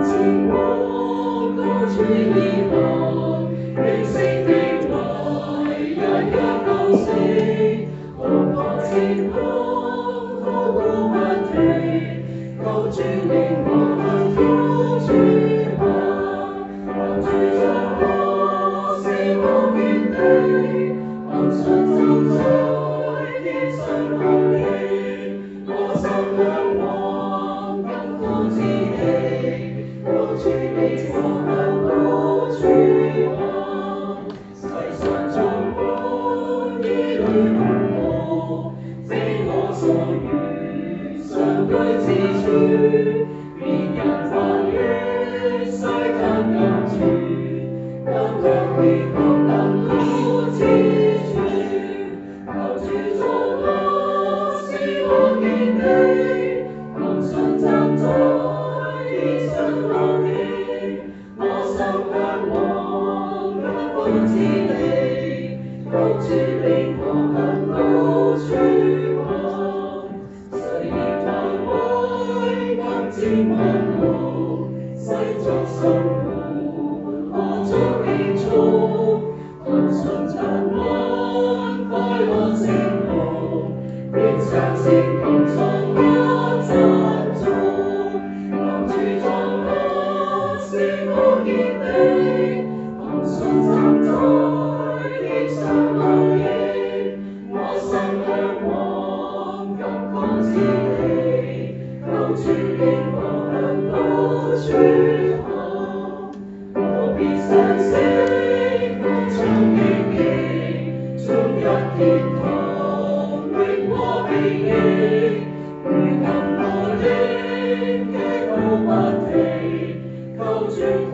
前往高處以航，永生的愛，日日高升，浩瀚晴空，滔滔不停，高處令我向高處看，求主作我是我見地，憑信站在天上航行，我心向往更高之地。高處令我向高處看，世上充滿兒女同步，非我所願，相居之處，別人翻越世間難處，更強烈確能高之處，求主作我是我見地，憑信站在天上航行，我心向往更高之地，高處令我向高處看，誓言徘徊更漸迷路，世俗生活可作結束，憑信站穩快樂前路，必相識同創一真宗，求主作我是我見地，憑信站在天上航行，我心向往更高之地，高處令我向高處看，我必相識歌唱奇蹟，終一天堂榮華美景，如今我的劇舞不停，求主同